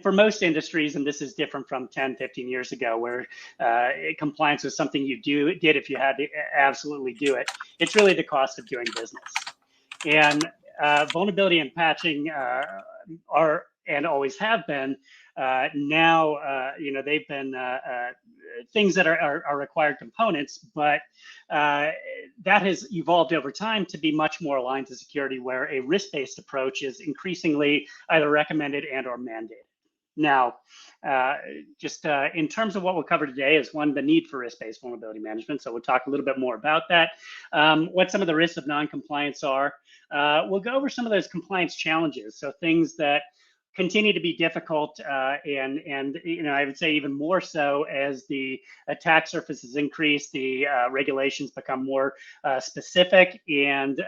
For most industries, and this is different from 10, 15 years ago, where compliance was something you did if you had to absolutely do it. It's really the cost of doing business. And vulnerability and patching are and always have been now, they've been things that are required components, but that has evolved over time to be much more aligned to security, where a risk-based approach is increasingly either recommended and or mandated. Now, just in terms of what we'll cover today is one, the need for risk-based vulnerability management. So we'll talk a little bit more about that, what some of the risks of non-compliance are. We'll go over some of those compliance challenges. So things that continue to be difficult, and I would say even more so as the attack surfaces increase, the regulations become more specific, and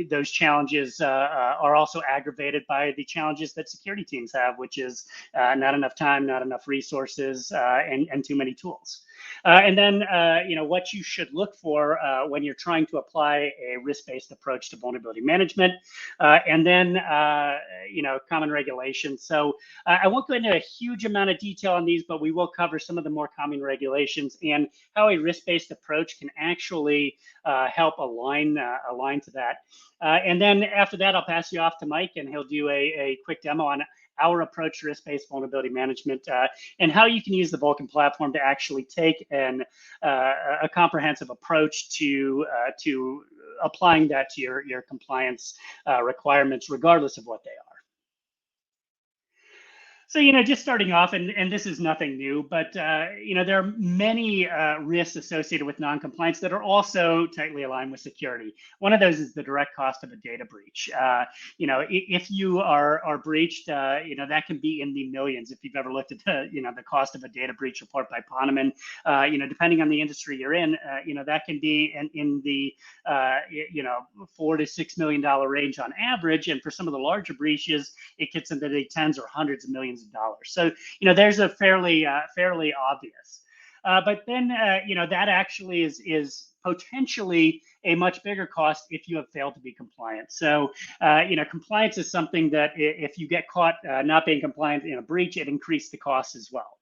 those challenges are also aggravated by the challenges that security teams have, which is not enough time, not enough resources, and too many tools. And then, what you should look for when you're trying to apply a risk-based approach to vulnerability management, and then, common regulations. So I won't go into a huge amount of detail on these, but we will cover some of the more common regulations and how a risk-based approach can actually help align to that. And then after that, I'll pass you off to Mike, and he'll do a quick demo on our approach to risk-based vulnerability management, and how you can use the Vulcan platform to actually take a comprehensive approach to applying that to your compliance requirements, regardless of what they are. So, just starting off, and this is nothing new, but, there are many risks associated with non-compliance that are also tightly aligned with security. One of those is the direct cost of a data breach. If you are breached, that can be in the millions. If you've ever looked at the cost of a data breach report by Poneman, depending on the industry you're in, that can be in the, $4 to $6 million range on average. And for some of the larger breaches, it gets into the tens or hundreds of millions of dollars. So, there's a fairly obvious. But then, that actually is potentially a much bigger cost if you have failed to be compliant. So, compliance is something that if you get caught not being compliant in a breach, it increases the cost as well.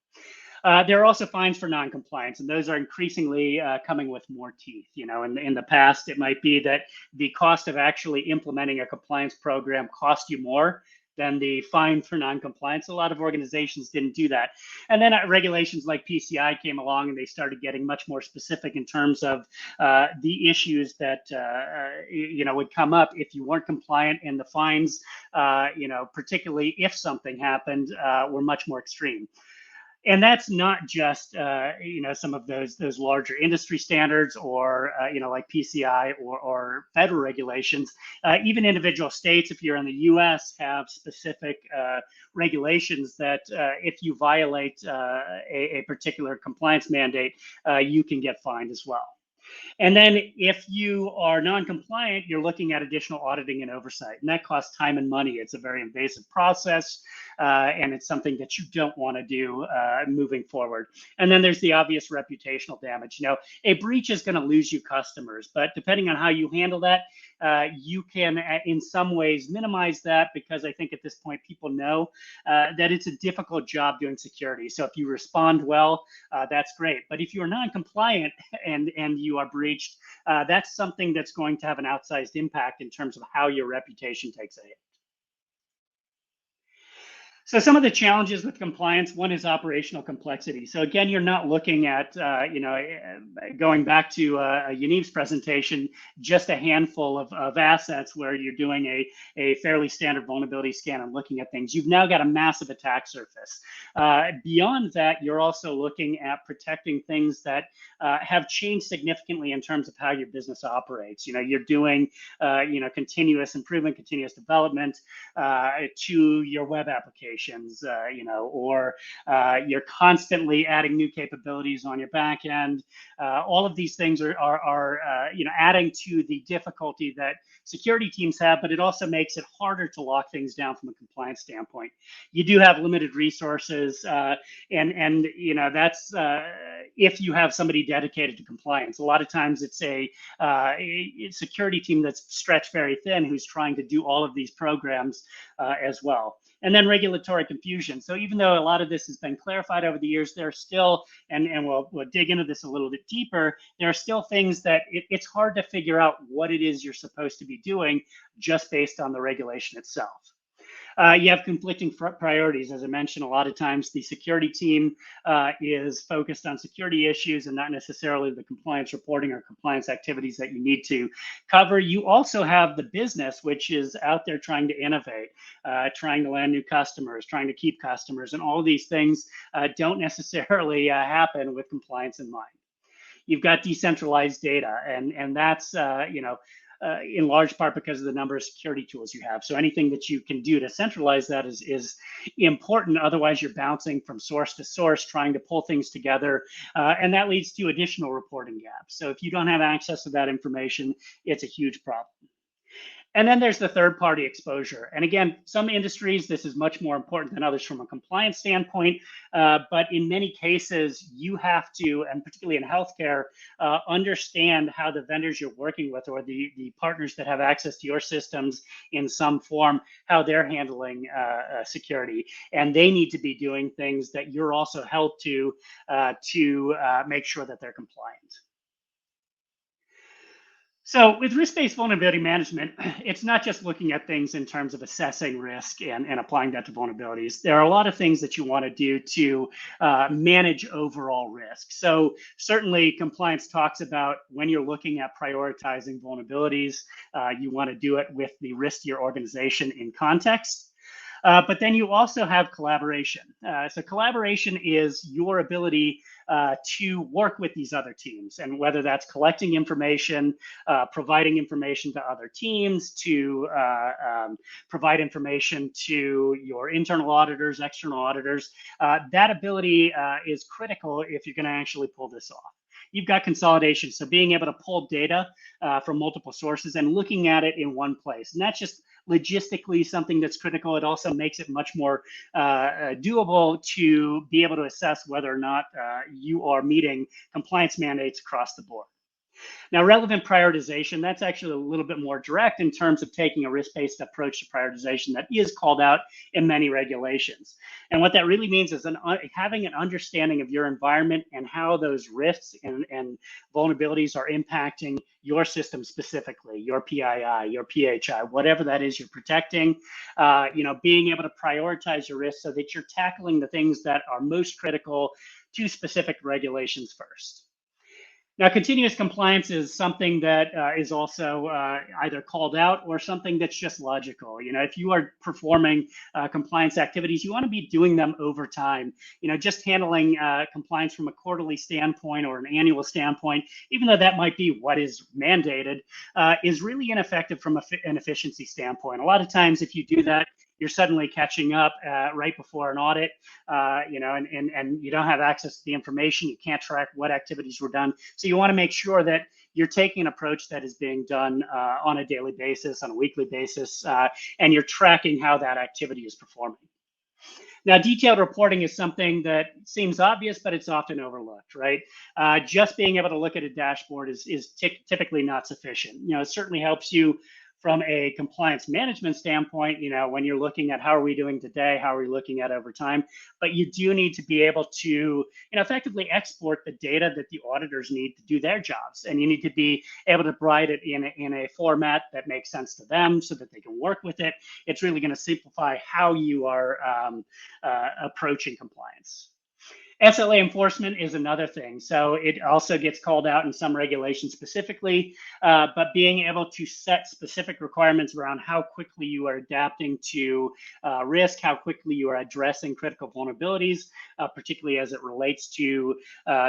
There are also fines for non-compliance, and those are increasingly coming with more teeth. In the past, it might be that the cost of actually implementing a compliance program cost you more than the fine for non-compliance. A lot of organizations didn't do that. And then regulations like PCI came along, and they started getting much more specific in terms of the issues that would come up if you weren't compliant, and the fines, particularly if something happened, were much more extreme. And that's not just some of those larger industry standards, or like PCI or federal regulations. Even individual states, if you're in the U.S., have specific regulations that if you violate a particular compliance mandate, you can get fined as well. And then if you are non-compliant, you're looking at additional auditing and oversight, and that costs time and money. It's a very invasive process, and it's something that you don't want to do moving forward. And then there's the obvious reputational damage. A breach is going to lose you customers, but depending on how you handle that, you can in some ways minimize that, because I think at this point people know that it's a difficult job doing security. So if you respond well, that's great. But if you're non-compliant and you are breached, that's something that's going to have an outsized impact in terms of how your reputation takes a hit. So some of the challenges with compliance, one is operational complexity. So again, you're not looking at, going back to Yaniv's presentation, just a handful of assets where you're doing a fairly standard vulnerability scan and looking at things. You've now got a massive attack surface. Beyond that, you're also looking at protecting things that have changed significantly in terms of how your business operates. You're doing, continuous improvement, continuous development to your web application. applications, or you're constantly adding new capabilities on your back end. All of these things are adding to the difficulty that security teams have, but it also makes it harder to lock things down from a compliance standpoint. You do have limited resources, and that's if you have somebody dedicated to compliance. A lot of times it's a security team that's stretched very thin who's trying to do all of these programs as well. And then regulatory confusion. So even though a lot of this has been clarified over the years, there are still, and we'll dig into this a little bit deeper, there are still things that it's hard to figure out what it is you're supposed to be doing just based on the regulation itself. You have conflicting priorities. As I mentioned, a lot of times the security team is focused on security issues and not necessarily the compliance reporting or compliance activities that you need to cover. You also have the business, which is out there trying to innovate, trying to land new customers, trying to keep customers, and all of these things don't necessarily happen with compliance in mind. You've got decentralized data, and that's in large part because of the number of security tools you have. So anything that you can do to centralize that is important. Otherwise, you're bouncing from source to source, trying to pull things together. And that leads to additional reporting gaps. So if you don't have access to that information, it's a huge problem. And then there's the third-party exposure. And again, some industries, this is much more important than others from a compliance standpoint. But in many cases, you have to, and particularly in healthcare, understand how the vendors you're working with or the partners that have access to your systems in some form, how they're handling security. And they need to be doing things that you're also held to make sure that they're compliant. So with risk-based vulnerability management, it's not just looking at things in terms of assessing risk and applying that to vulnerabilities. There are a lot of things that you want to do to manage overall risk. So certainly compliance talks about when you're looking at prioritizing vulnerabilities, you want to do it with the risk to your organization in context. But then you also have collaboration. So collaboration is your ability to work with these other teams, and whether that's collecting information, providing information to other teams, to provide information to your internal auditors, external auditors, that ability is critical if you're going to actually pull this off. You've got consolidation, so being able to pull data from multiple sources and looking at it in one place. And that's just logistically something that's critical. It also makes it much more doable to be able to assess whether or not you are meeting compliance mandates across the board. Now, relevant prioritization, that's actually a little bit more direct in terms of taking a risk-based approach to prioritization that is called out in many regulations. And what that really means is having an understanding of your environment and how those risks and vulnerabilities are impacting your system specifically, your PII, your PHI, whatever that is you're protecting, being able to prioritize your risks so that you're tackling the things that are most critical to specific regulations first. Now, continuous compliance is something that is also either called out or something that's just logical. If you are performing compliance activities, you want to be doing them over time. Just handling compliance from a quarterly standpoint or an annual standpoint, even though that might be what is mandated, is really ineffective from an efficiency standpoint. A lot of times, if you do that, you're suddenly catching up right before an audit, and you don't have access to the information. You can't track what activities were done. So you want to make sure that you're taking an approach that is being done on a daily basis, on a weekly basis, and you're tracking how that activity is performing. Now, detailed reporting is something that seems obvious, but it's often overlooked, right? Just being able to look at a dashboard is typically not sufficient. It certainly helps you from a compliance management standpoint, when you're looking at how are we doing today, how are we looking at over time, but you do need to be able to effectively export the data that the auditors need to do their jobs. And you need to be able to provide it in a format that makes sense to them so that they can work with it. It's really going to simplify how you are approaching compliance. SLA enforcement is another thing. So it also gets called out in some regulations specifically, but being able to set specific requirements around how quickly you are adapting to risk, how quickly you are addressing critical vulnerabilities, particularly as it relates to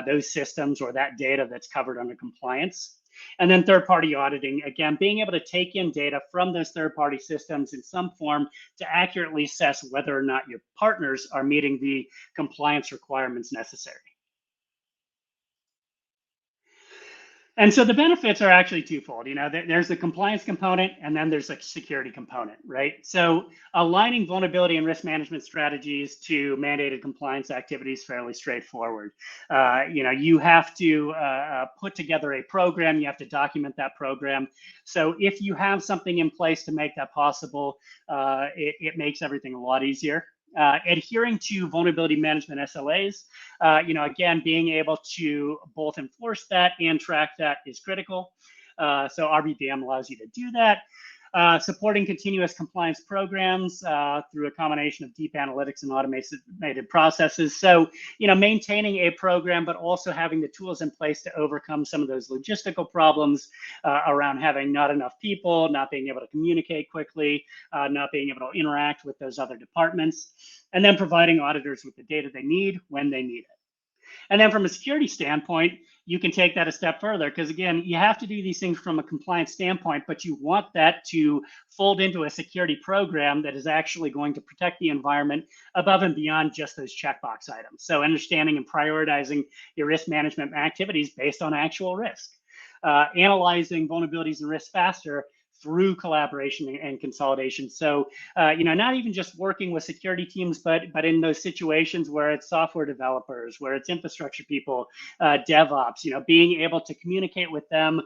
those systems or that data that's covered under compliance. And then third-party auditing, again, being able to take in data from those third-party systems in some form to accurately assess whether or not your partners are meeting the compliance requirements necessary. And so the benefits are actually twofold. There's the compliance component, and then there's a security component, right? So aligning vulnerability and risk management strategies to mandated compliance activities is fairly straightforward. You have to put together a program. You have to document that program. So if you have something in place to make that possible, it makes everything a lot easier. Adhering to vulnerability management SLAs, again, being able to both enforce that and track that is critical. So RBBM allows you to do that. Supporting continuous compliance programs through a combination of deep analytics and automated processes. So, maintaining a program, but also having the tools in place to overcome some of those logistical problems around having not enough people, not being able to communicate quickly, not being able to interact with those other departments, and then providing auditors with the data they need when they need it. And then from a security standpoint, you can take that a step further because, again, you have to do these things from a compliance standpoint, but you want that to fold into a security program that is actually going to protect the environment above and beyond just those checkbox items. So understanding and prioritizing your risk management activities based on actual risk, analyzing vulnerabilities and risks faster through collaboration and consolidation. So, not even just working with security teams, but in those situations where it's software developers, where it's infrastructure people, DevOps, being able to communicate with them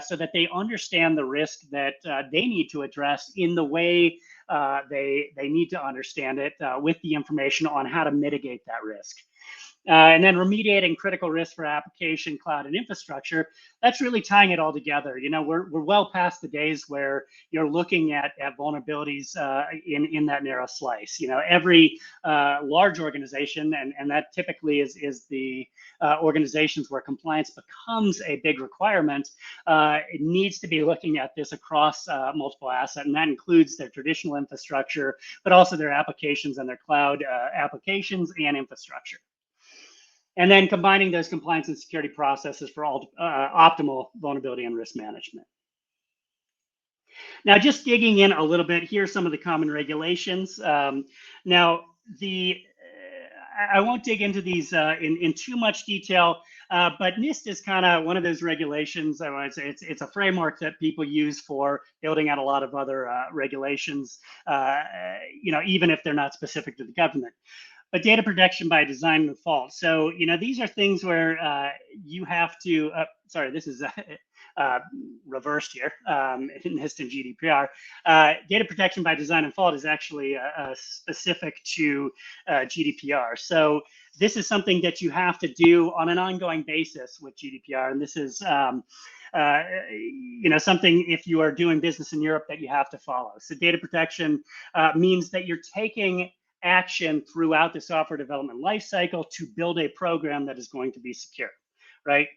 so that they understand the risk that they need to address in the way they need to understand it with the information on how to mitigate that risk. And then remediating critical risks for application, cloud, and infrastructure. That's really tying it all together. We're well past the days where you're looking at vulnerabilities in that narrow slice. Every large organization, and that typically is the organizations where compliance becomes a big requirement, it needs to be looking at this across multiple assets, and that includes their traditional infrastructure, but also their applications and their cloud applications and infrastructure. And then combining those compliance and security processes for optimal vulnerability and risk management. Now, just digging in a little bit, here's some of the common regulations. Now, I won't dig into these in too much detail, but NIST is kind of one of those regulations. I would say it's a framework that people use for building out a lot of other regulations, even if they're not specific to the government. But data protection by design and default. So, these are things where you have to, sorry, this is reversed here, NIST and GDPR. Data protection by design and default is actually specific to GDPR. So this is something that you have to do on an ongoing basis with GDPR. And this is, something if you are doing business in Europe that you have to follow. So data protection means that you're taking action throughout the software development lifecycle to build a program that is going to be secure, right?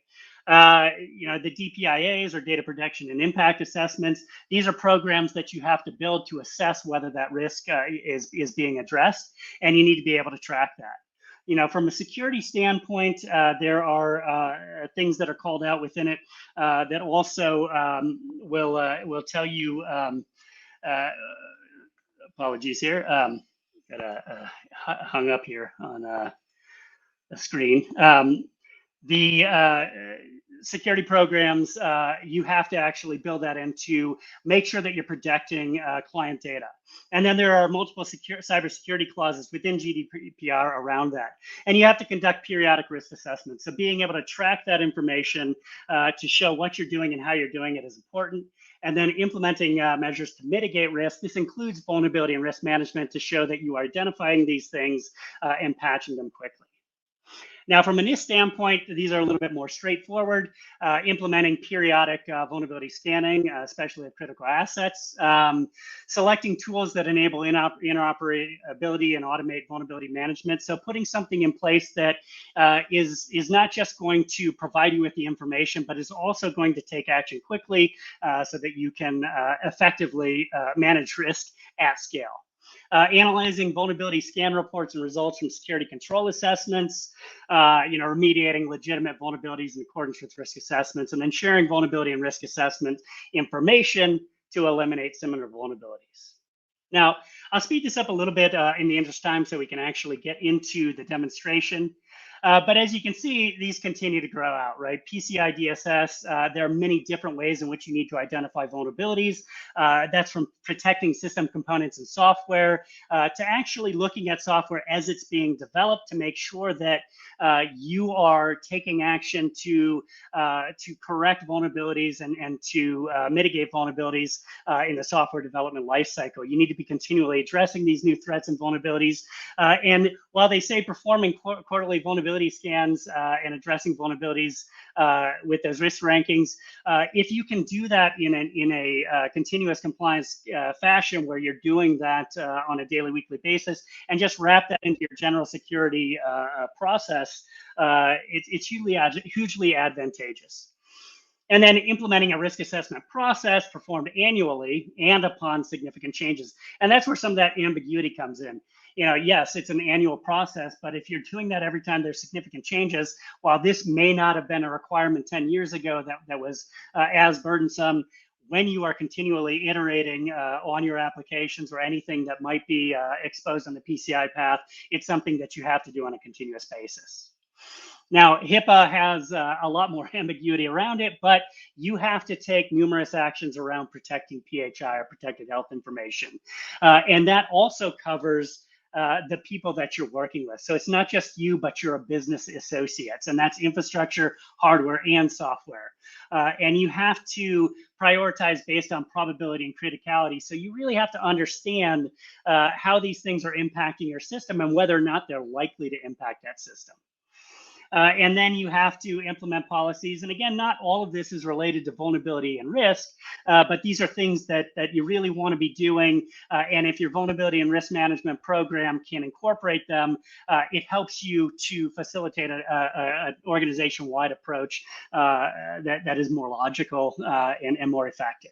The DPIAs or data protection and impact assessments. These are programs that you have to build to assess whether that risk is being addressed, and you need to be able to track that. From a security standpoint, there are things that are called out within it that also will tell you. Apologies here. Got hung up here on the screen. The security programs, you have to actually build that in to make sure that you're protecting client data. And then there are multiple cybersecurity clauses within GDPR around that. And you have to conduct periodic risk assessments. So being able to track that information to show what you're doing and how you're doing it is important. And then implementing measures to mitigate risk. This includes vulnerability and risk management to show that you are identifying these things and patching them quickly. Now, from a NIST standpoint, these are a little bit more straightforward, implementing periodic vulnerability scanning, especially of critical assets, selecting tools that enable interoperability and automate vulnerability management. So putting something in place that is not just going to provide you with the information, but is also going to take action quickly so that you can effectively manage risk at scale. Analyzing vulnerability scan reports and results from security control assessments, remediating legitimate vulnerabilities in accordance with risk assessments, and then sharing vulnerability and risk assessment information to eliminate similar vulnerabilities. Now, I'll speed this up a little bit in the interest of time so we can actually get into the demonstration. But as you can see, these continue to grow out, right? PCI DSS, there are many different ways in which you need to identify vulnerabilities. That's from protecting system components and software to actually looking at software as it's being developed to make sure that you are taking action to correct vulnerabilities and to mitigate vulnerabilities in the software development lifecycle. You need to be continually addressing these new threats and vulnerabilities. And while they say performing quarterly vulnerability scans and addressing vulnerabilities with those risk rankings, if you can do that in a continuous compliance fashion where you're doing that on a daily, weekly basis, and just wrap that into your general security process, it's hugely advantageous. And then implementing a risk assessment process performed annually and upon significant changes. And that's where some of that ambiguity comes in. Yes, it's an annual process, but if you're doing that every time there's significant changes, while this may not have been a requirement 10 years ago that was as burdensome, when you are continually iterating on your applications or anything that might be exposed on the PCI path, it's something that you have to do on a continuous basis. Now, HIPAA has a lot more ambiguity around it, but you have to take numerous actions around protecting PHI or protected health information. And that also covers the people that you're working with. So it's not just you, but your business associates, and that's infrastructure, hardware, and software. And you have to prioritize based on probability and criticality. So you really have to understand how these things are impacting your system and whether or not they're likely to impact that system. And then you have to implement policies. And again, not all of this is related to vulnerability and risk, but these are things that you really want to be doing. And if your vulnerability and risk management program can incorporate them, it helps you to facilitate an organization-wide approach that is more logical and more effective.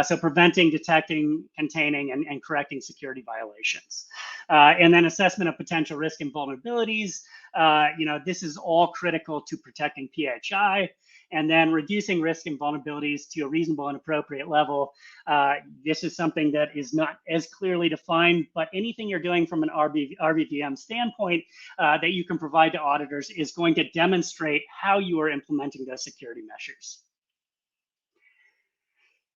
So preventing, detecting, containing, and correcting security violations. And then assessment of potential risk and vulnerabilities. This is all critical to protecting PHI, and then reducing risk and vulnerabilities to a reasonable and appropriate level. This is something that is not as clearly defined, but anything you're doing from an RVVM standpoint that you can provide to auditors is going to demonstrate how you are implementing those security measures.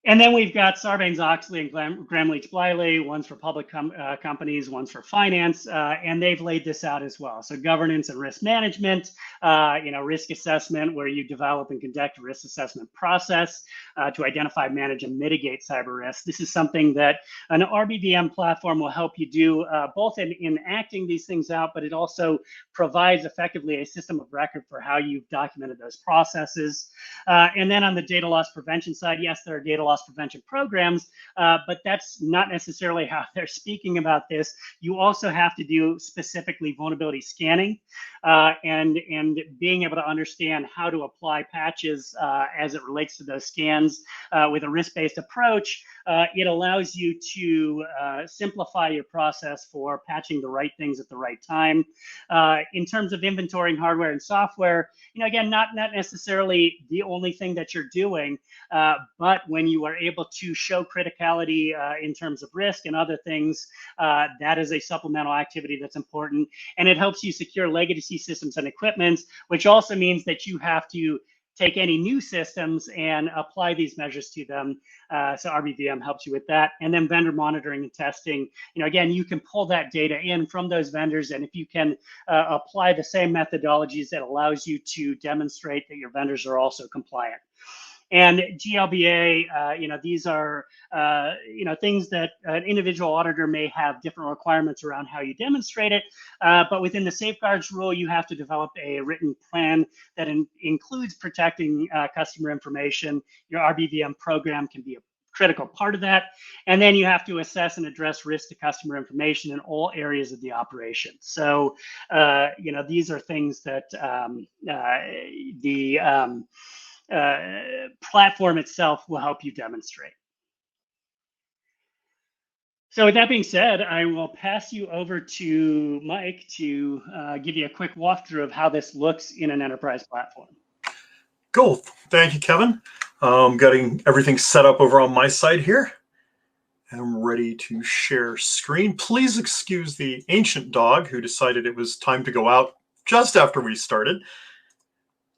And then we've got Sarbanes-Oxley and Gramm-Leach-Bliley, one's for public companies, one's for finance, and they've laid this out as well. So governance and risk management, risk assessment, where you develop and conduct a risk assessment process to identify, manage, and mitigate cyber risk. This is something that an RBVM platform will help you do both in acting these things out, but it also provides effectively a system of record for how you've documented those processes. And then on the data loss prevention side, yes, there are data loss prevention programs, but that's not necessarily how they're speaking about this. You also have to do specifically vulnerability scanning and being able to understand how to apply patches as it relates to those scans with a risk-based approach. It allows you to simplify your process for patching the right things at the right time. In terms of inventorying hardware and software, again, not necessarily the only thing that you're doing, but when you are able to show criticality in terms of risk and other things, that is a supplemental activity that's important. And it helps you secure legacy systems and equipment, which also means that you have to take any new systems and apply these measures to them. So RBVM helps you with that. And then vendor monitoring and testing. Again, you can pull that data in from those vendors, and if you can apply the same methodologies, that allows you to demonstrate that your vendors are also compliant. And GLBA, these are, things that an individual auditor may have different requirements around how you demonstrate it. But within the safeguards rule, you have to develop a written plan that includes protecting customer information. Your RBVM program can be a critical part of that. And then you have to assess and address risk to customer information in all areas of the operation. So, these are things that the platform itself will help you demonstrate. So with that being said, I will pass you over to Mike to give you a quick walkthrough of how this looks in an enterprise platform. Cool. Thank you, Kevin. Getting everything set up over on my side here. I'm ready to share screen. Please excuse the ancient dog who decided it was time to go out just after we started.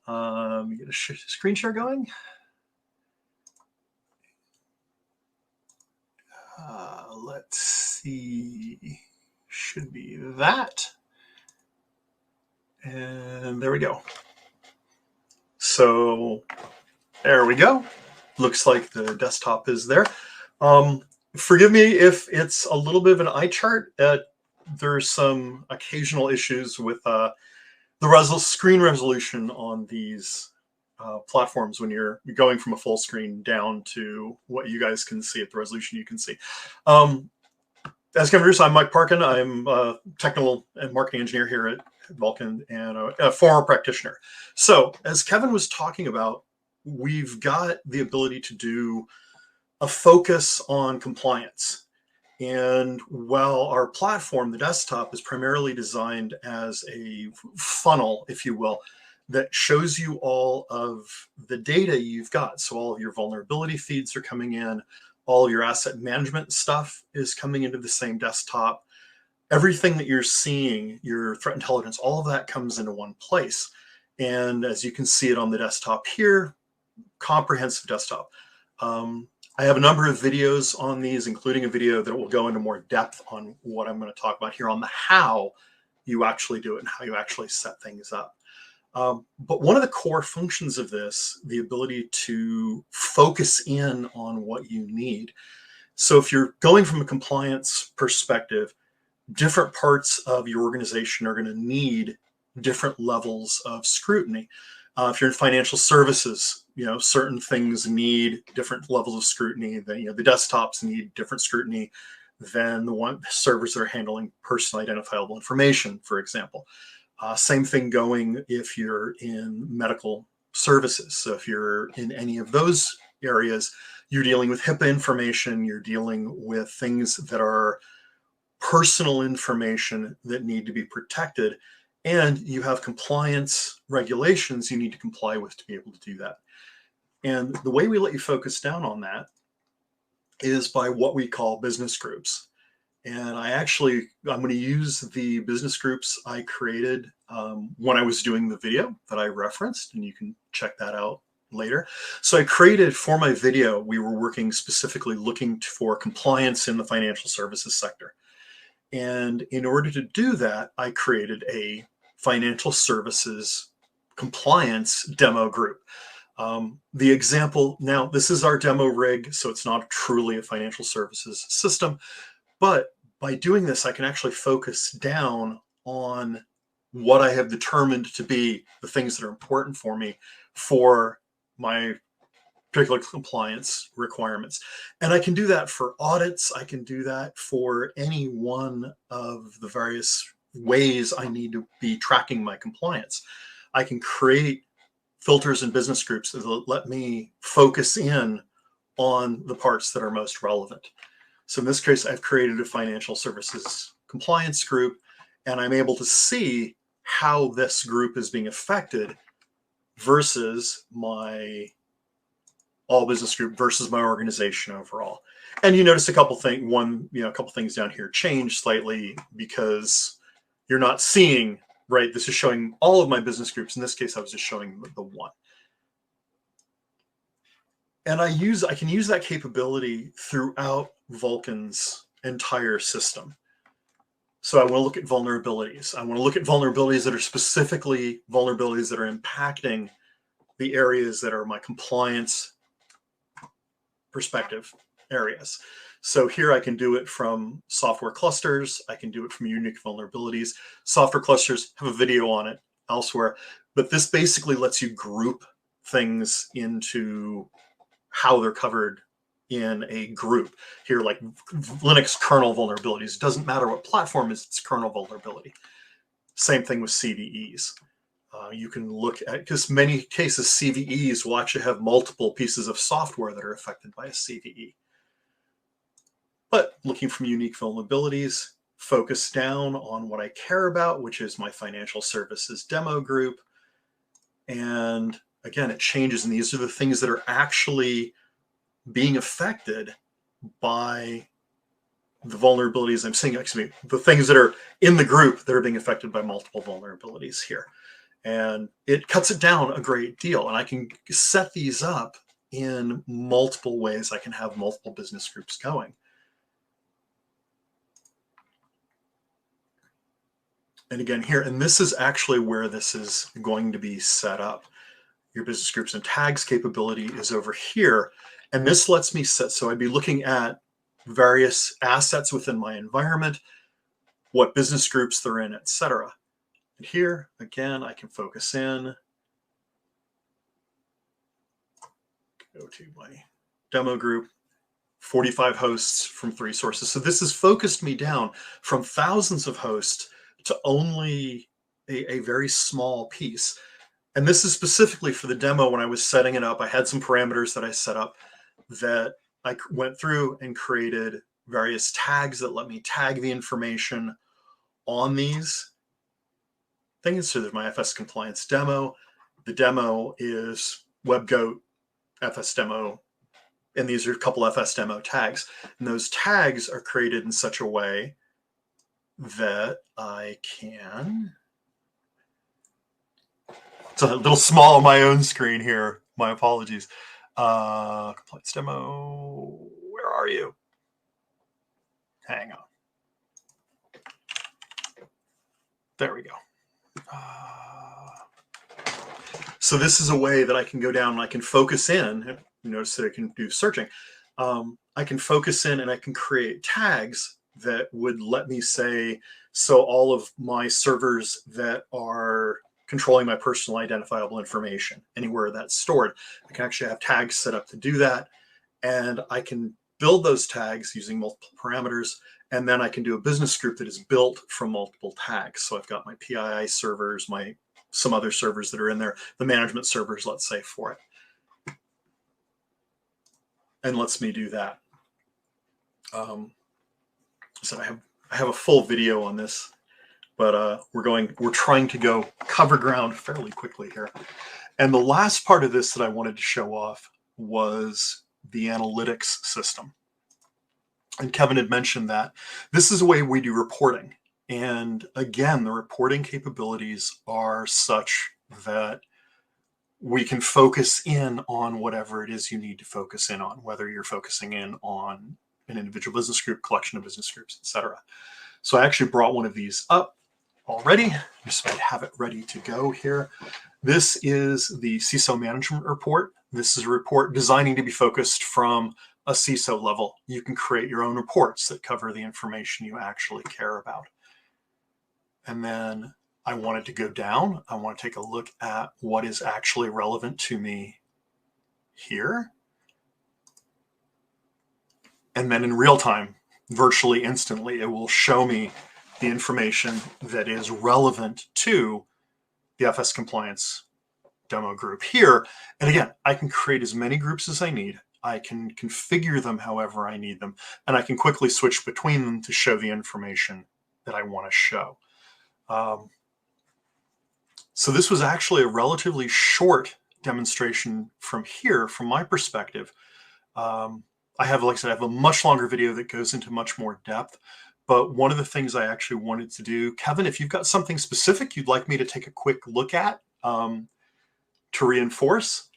Get a screen share going. Let's see. Should be that. And there we go. So there we go. Looks like the desktop is there. Forgive me if it's a little bit of an eye chart. There's some occasional issues with the screen resolution on these platforms when you're going from a full screen down to what you guys can see at the resolution you can see. As Kevin Roos, I'm Mike Parkin. I'm a technical and marketing engineer here at Vulcan and a former practitioner. So as Kevin was talking about, we've got the ability to do a focus on compliance. And while our platform, the desktop, is primarily designed as a funnel, if you will, that shows you all of the data you've got. So all of your vulnerability feeds are coming in, all your asset management stuff is coming into the same desktop. Everything that you're seeing, your threat intelligence, all of that comes into one place. And as you can see it on the desktop here, comprehensive desktop. I have a number of videos on these, including a video that will go into more depth on what I'm going to talk about here on the how you actually do it and how you actually set things up. But one of the core functions of this, the ability to focus in on what you need. So if you're going from a compliance perspective, different parts of your organization are going to need different levels of scrutiny. If you're in financial services, certain things need different levels of scrutiny. The desktops need different scrutiny than the servers that are handling personally identifiable information, for example. Same thing going if you're in medical services. So if you're in any of those areas, you're dealing with HIPAA information, you're dealing with things that are personal information that need to be protected, and you have compliance regulations you need to comply with to be able to do that. And the way we let you focus down on that is by what we call business groups. And I'm going to use the business groups I created when I was doing the video that I referenced, and you can check that out later. So I created, for my video, we were working specifically looking for compliance in the financial services sector. And in order to do that, I created a financial services compliance demo group. The example, now this is our demo rig, so it's not truly a financial services system, but by doing this, I can actually focus down on what I have determined to be the things that are important for me for my particular compliance requirements. And I can do that for audits. I can do that for any one of the various ways I need to be tracking my compliance. I can create filters and business groups that let me focus in on the parts that are most relevant. So in this case, I've created a financial services compliance group, and I'm able to see how this group is being affected versus my all business group versus my organization overall. And you notice a couple things down here change slightly because you're not seeing, right? This is showing all of my business groups. In this case, I was just showing the one. And I can use that capability throughout Vulcan's entire system. So I want to look at vulnerabilities. I want to look at vulnerabilities that are specifically vulnerabilities that are impacting the areas that are my compliance perspective areas. So here I can do it from software clusters. I can do it from unique vulnerabilities. Software clusters have a video on it elsewhere, but this basically lets you group things into how they're covered in a group. Here, like Linux kernel vulnerabilities, it doesn't matter what platform it's kernel vulnerability. Same thing with CVEs. You can look at, because many cases CVEs will actually have multiple pieces of software that are affected by a CVE. But looking for unique vulnerabilities, focus down on what I care about, which is my financial services demo group. And again, it changes. And these are the things that are actually being affected by the vulnerabilities I'm seeing. Excuse me, the things that are in the group that are being affected by multiple vulnerabilities here. And it cuts it down a great deal. And I can set these up in multiple ways. I can have multiple business groups going. And again here, and this is actually where this is going to be set up. Your business groups and tags capability is over here. And this lets me set, so I'd be looking at various assets within my environment, what business groups they're in, etc. And here, again, I can focus in, go to my demo group, 45 hosts from 3 sources. So this has focused me down from thousands of hosts to only a very small piece. And this is specifically for the demo. When I was setting it up, I had some parameters that I set up that I went through and created various tags that let me tag the information on these things. So there's my FS compliance demo. The demo is WebGoat, FS demo, and these are a couple FS demo tags. And those tags are created in such a way that I can, it's a little small on my own screen here. My apologies. Compliance demo, where are you? Hang on. There we go. So this is a way that I can go down and I can focus in. You notice that I can do searching. I can focus in and I can create tags that would let me say, so all of my servers that are controlling my personal identifiable information, anywhere that's stored, I can actually have tags set up to do that. And I can build those tags using multiple parameters. And then I can do a business group that is built from multiple tags. So I've got my PII servers, some other servers that are in there, the management servers, let's say, for it. And lets me do that. So I have a full video on this, but we're trying to go cover ground fairly quickly here. And the last part of this that I wanted to show off was the analytics system. And Kevin had mentioned that this is a way we do reporting. And again, the reporting capabilities are such that we can focus in on whatever it is you need to focus in on, whether you're focusing in on an individual business group, collection of business groups, etc. So I actually brought one of these up already, just so I have it ready to go here. This is the CISO management report. This is a report designing to be focused from a CISO level. You can create your own reports that cover the information you actually care about. And then I wanted to go down. I want to take a look at what is actually relevant to me here. And then in real time, virtually instantly, it will show me the information that is relevant to the FS compliance demo group here. And again, I can create as many groups as I need. I can configure them however I need them, and I can quickly switch between them to show the information that I want to show. So this was actually a relatively short demonstration from here, from my perspective. I have, like I said, I have a much longer video that goes into much more depth. But one of the things I actually wanted to do, Kevin, if you've got something specific you'd like me to take a quick look at to reinforce.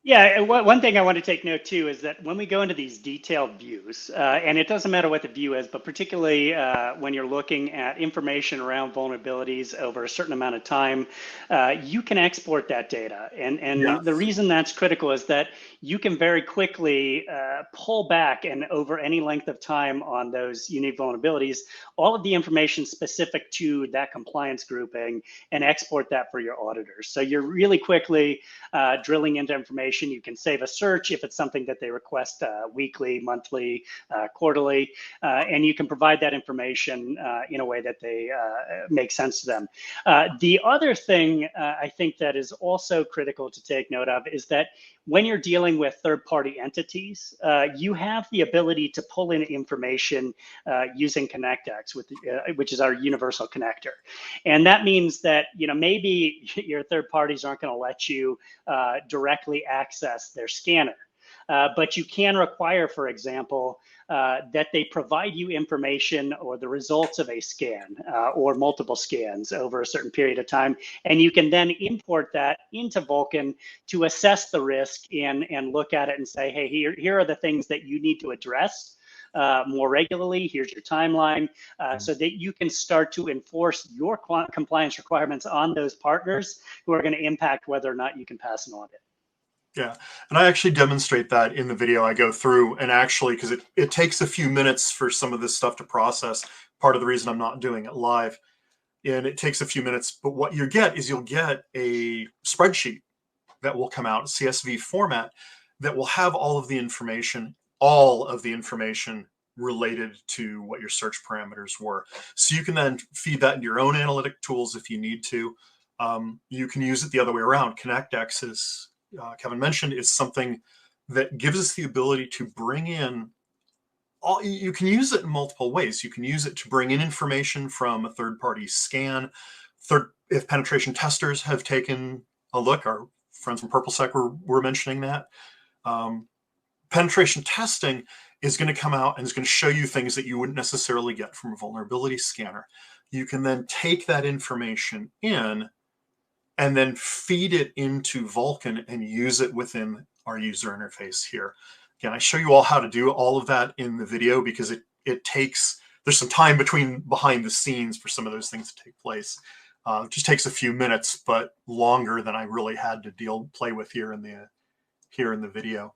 Yeah, one thing I want to take note too is that when we go into these detailed views, and it doesn't matter what the view is, but particularly when you're looking at information around vulnerabilities over a certain amount of time, you can export that data. And Yes. The reason that's critical is that you can very quickly pull back and over any length of time on those unique vulnerabilities, all of the information specific to that compliance grouping and export that for your auditors. So you're really quickly drilling into information. You can save a search if it's something that they request weekly, monthly, quarterly, and you can provide that information in a way that they make sense to them. The other thing I think that is also critical to take note of is that when you're dealing with third-party entities, you have the ability to pull in information using ConnectX, which is our universal connector. And that means that, maybe your third parties aren't going to let you directly access their scanner. But you can require, for example, that they provide you information or the results of a scan or multiple scans over a certain period of time. And you can then import that into Vulcan to assess the risk and look at it and say, hey, here are the things that you need to address more regularly. Here's your timeline, so that you can start to enforce your compliance requirements on those partners who are going to impact whether or not you can pass an audit. Yeah, and I actually demonstrate that in the video I go through, and actually, because it takes a few minutes for some of this stuff to process, part of the reason I'm not doing it live, and it takes a few minutes, but what you get is you'll get a spreadsheet that will come out, CSV format, that will have all of the information related to what your search parameters were. So you can then feed that into your own analytic tools if you need to. You can use it the other way around. ConnectX is, Kevin mentioned, is something that gives us the ability to bring in you can use it in multiple ways. You can use it to bring in information from a third-party scan. If penetration testers have taken a look, our friends from PurpleSec were mentioning that. Penetration testing is going to come out and is going to show you things that you wouldn't necessarily get from a vulnerability scanner. You can then take that information in and then feed it into Vulcan and use it within our user interface here. Again, I show you all how to do all of that in the video because there's some time behind the scenes for some of those things to take place. It just takes a few minutes, but longer than I really had to play with here in the video.